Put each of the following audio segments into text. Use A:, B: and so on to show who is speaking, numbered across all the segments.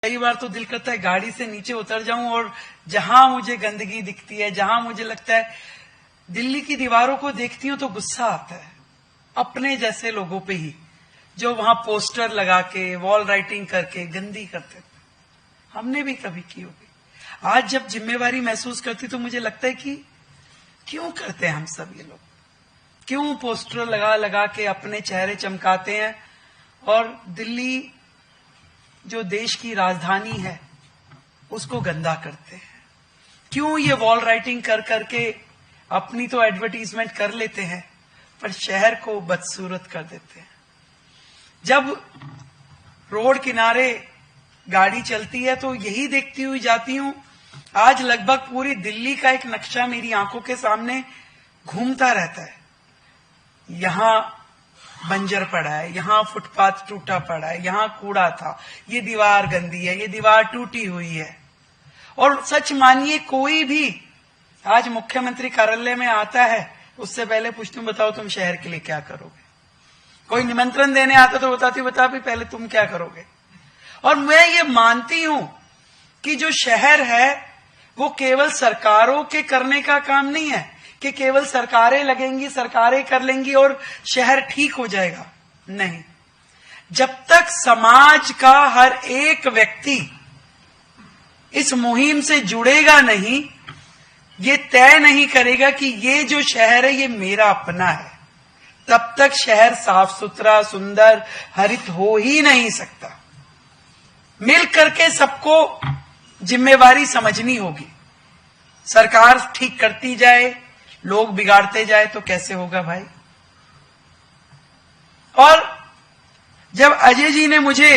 A: कई बार तो दिल करता है गाड़ी से नीचे उतर जाऊं और जहां मुझे गंदगी दिखती है, जहां मुझे लगता है दिल्ली की दीवारों को देखती हूं तो गुस्सा आता है अपने जैसे लोगों पे ही, जो वहां पोस्टर लगा के वॉल राइटिंग करके गंदी करते थे। हमने भी कभी की होगी। आज जब जिम्मेवारी महसूस करती तो मुझे लगता है कि क्यों करते हैं हम सब ये लोग, क्यों पोस्टर लगा लगा के अपने चेहरे चमकाते हैं और दिल्ली जो देश की राजधानी है उसको गंदा करते हैं। क्यों ये वॉल राइटिंग कर करके अपनी तो एडवर्टीजमेंट कर लेते हैं पर शहर को बदसूरत कर देते हैं। जब रोड किनारे गाड़ी चलती है तो यही देखती हुई जाती हूं। आज लगभग पूरी दिल्ली का एक नक्शा मेरी आंखों के सामने घूमता रहता है। यहां बंजर पड़ा है, यहां फुटपाथ टूटा पड़ा है, यहां कूड़ा था, ये दीवार गंदी है, ये दीवार टूटी हुई है। और सच मानिए कोई भी आज मुख्यमंत्री कार्यालय में आता है उससे पहले पूछती हूं बताओ तुम शहर के लिए क्या करोगे। कोई निमंत्रण देने आता तो बताती बता भी पहले तुम क्या करोगे। और मैं ये मानती हूं कि जो शहर है वो केवल सरकारों के करने का काम नहीं है कि केवल सरकारें लगेंगी, सरकारें कर लेंगी और शहर ठीक हो जाएगा। नहीं, जब तक समाज का हर एक व्यक्ति इस मुहिम से जुड़ेगा नहीं, ये तय नहीं करेगा कि ये जो शहर है ये मेरा अपना है, तब तक शहर साफ सुथरा, सुंदर, हरित हो ही नहीं सकता। मिल करके सबको जिम्मेवारी समझनी होगी। सरकार ठीक करती जाए, लोग बिगाड़ते जाए तो कैसे होगा भाई। और जब अजय जी ने मुझे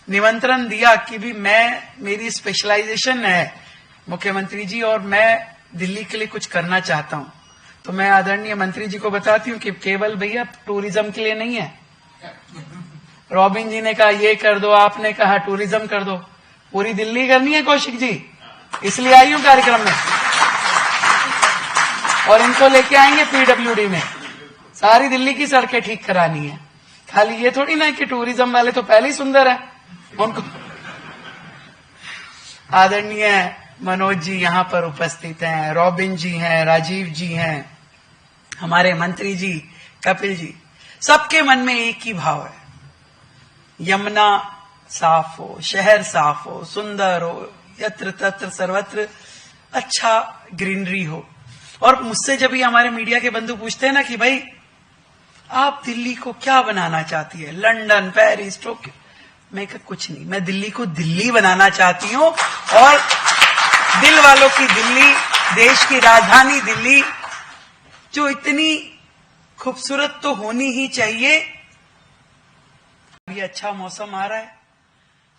A: निमंत्रण दिया कि भी मेरी स्पेशलाइजेशन है मुख्यमंत्री जी और मैं दिल्ली के लिए कुछ करना चाहता हूं, तो मैं आदरणीय मंत्री जी को बताती हूं कि केवल भैया टूरिज्म के लिए नहीं है। रॉबिन जी ने कहा ये कर दो, आपने कहा टूरिज्म कर दो, पूरी दिल्ली करनी है कौशिक जी, इसलिए आई हूं कार्यक्रम में। और इनको लेके आएंगे पीडब्ल्यूडी में, सारी दिल्ली की सड़कें ठीक करानी है। खाली ये थोड़ी ना कि टूरिज्म वाले तो पहले ही सुंदर है उनको। आदरणीय मनोज जी यहां पर उपस्थित हैं, रॉबिन जी हैं, राजीव जी हैं, हमारे मंत्री जी कपिल जी, सबके मन में एक ही भाव है, यमुना साफ हो, शहर साफ हो, सुंदर हो, यत्र तत्र सर्वत्र अच्छा ग्रीनरी हो। और मुझसे जब भी हमारे मीडिया के बंधु पूछते हैं ना कि भाई आप दिल्ली को क्या बनाना चाहती है, लंदन, पेरिस, टोक्यो, मैं कहा कुछ नहीं, मैं दिल्ली को दिल्ली बनाना चाहती हूं और दिल वालों की दिल्ली, देश की राजधानी दिल्ली जो इतनी खूबसूरत तो होनी ही चाहिए। अभी अच्छा मौसम आ रहा है,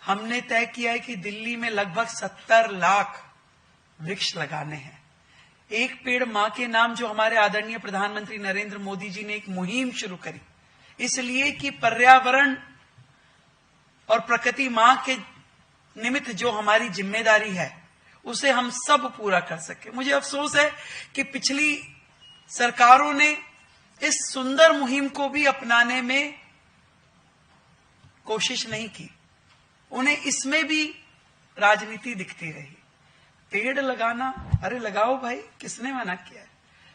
A: हमने तय किया है कि दिल्ली में लगभग 70 लाख वृक्ष लगाने हैं। एक पेड़ मां के नाम जो हमारे आदरणीय प्रधानमंत्री नरेंद्र मोदी जी ने एक मुहिम शुरू करी, इसलिए कि पर्यावरण और प्रकृति मां के निमित्त जो हमारी जिम्मेदारी है उसे हम सब पूरा कर सके। मुझे अफसोस है कि पिछली सरकारों ने इस सुंदर मुहिम को भी अपनाने में कोशिश नहीं की, उन्हें इसमें भी राजनीति दिखती रही। पेड़ लगाना, अरे लगाओ भाई, किसने मना किया है।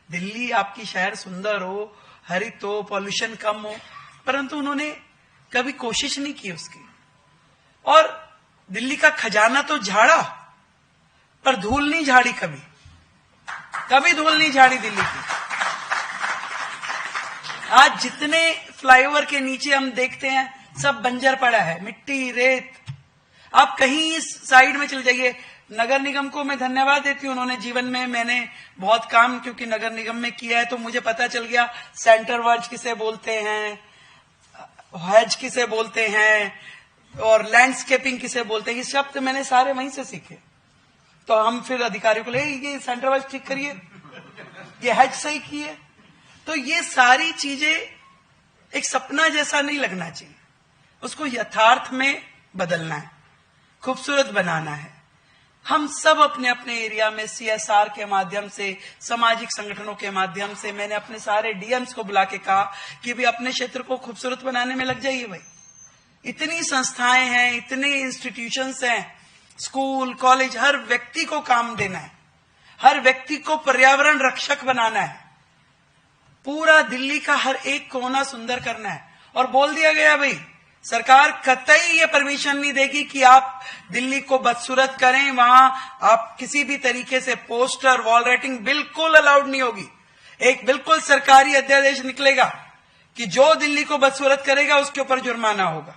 A: दिल्ली आपकी शहर सुंदर हो, हरित हो, पॉल्यूशन कम हो, परंतु उन्होंने कभी कोशिश नहीं की उसकी। और दिल्ली का खजाना तो झाड़ा पर धूल नहीं झाड़ी, कभी धूल नहीं झाड़ी दिल्ली की। आज जितने फ्लाईओवर के नीचे हम देखते हैं सब बंजर पड़ा है, मिट्टी, रेत। आप कहीं इस साइड में चले जाइए। नगर निगम को मैं धन्यवाद देती हूं, उन्होंने जीवन में मैंने बहुत काम क्योंकि नगर निगम में किया है तो मुझे पता चल गया सेंटर वर्ज किसे बोलते हैं, हैज किसे बोलते हैं और लैंडस्केपिंग किसे बोलते हैं। ये शब्द मैंने सारे वहीं से सीखे। तो हम फिर अधिकारियों को ले ये सेंटर वर्ज ठीक करिए, ये हैज सही किए। तो ये सारी चीजें एक सपना जैसा नहीं लगना चाहिए, उसको यथार्थ में बदलना है, खूबसूरत बनाना है। हम सब अपने अपने एरिया में सीएसआर के माध्यम से, सामाजिक संगठनों के माध्यम से, मैंने अपने सारे डीएम्स को बुला के कहा कि भी अपने क्षेत्र को खूबसूरत बनाने में लग जाइए भाई। इतनी संस्थाएं हैं, इतने इंस्टीट्यूशंस हैं, स्कूल कॉलेज, हर व्यक्ति को काम देना है, हर व्यक्ति को पर्यावरण रक्षक बनाना है, पूरा दिल्ली का हर एक कोना सुंदर करना है। और बोल दिया गया भाई, सरकार कतई ये परमिशन नहीं देगी कि आप दिल्ली को बदसूरत करें, वहां आप किसी भी तरीके से पोस्टर वॉल राइटिंग बिल्कुल अलाउड नहीं होगी। एक बिल्कुल सरकारी अध्यादेश निकलेगा कि जो दिल्ली को बदसूरत करेगा उसके ऊपर जुर्माना होगा।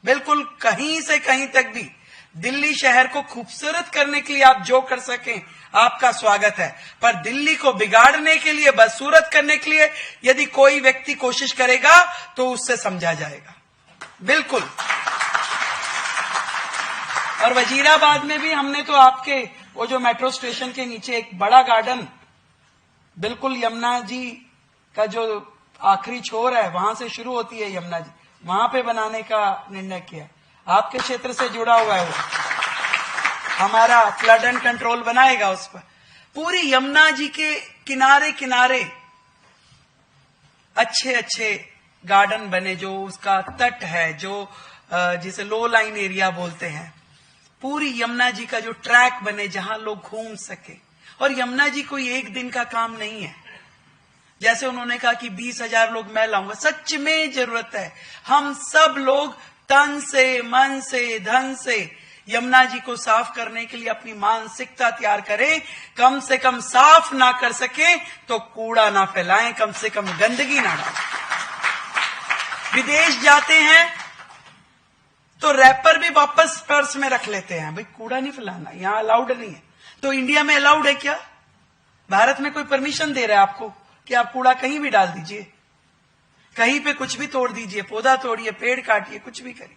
A: बिल्कुल कहीं से कहीं तक भी दिल्ली शहर को खूबसूरत करने के लिए आप जो कर सकें आपका स्वागत है, पर दिल्ली को बिगाड़ने के लिए, बदसूरत करने के लिए यदि कोई व्यक्ति कोशिश करेगा तो उससे समझा जाएगा। बिल्कुल। और वजीराबाद में भी हमने तो आपके वो जो मेट्रो स्टेशन के नीचे एक बड़ा गार्डन, बिल्कुल यमुना जी का जो आखिरी छोर है वहां से शुरू होती है यमुना जी, वहां पे बनाने का निर्णय किया। आपके क्षेत्र से जुड़ा हुआ है वो, हमारा फ्लड एंड कंट्रोल बनाएगा उस पर। पूरी यमुना जी के किनारे किनारे अच्छे अच्छे गार्डन बने, जो उसका तट है, जो जिसे लो लाइन एरिया बोलते हैं, पूरी यमुना जी का जो ट्रैक बने जहां लोग घूम सके। और यमुना जी कोई एक दिन का काम नहीं है। जैसे उन्होंने कहा कि 20,000 लोग मैं लाऊंगा, सच में जरूरत है हम सब लोग तन से, मन से, धन से यमुना जी को साफ करने के लिए अपनी मानसिकता तैयार करें। कम से कम साफ ना कर सके तो कूड़ा ना फैलाएं, कम से कम गंदगी ना डालें। विदेश जाते हैं तो रैपर भी वापस पर्स में रख लेते हैं, भाई कूड़ा नहीं फैलाना, यहां अलाउड नहीं है। तो इंडिया में अलाउड है क्या? भारत में कोई परमिशन दे रहा है आपको कि आप कूड़ा कहीं भी डाल दीजिए, कहीं पे कुछ भी तोड़ दीजिए, पौधा तोड़िए, पेड़ काटिए, कुछ भी करिए।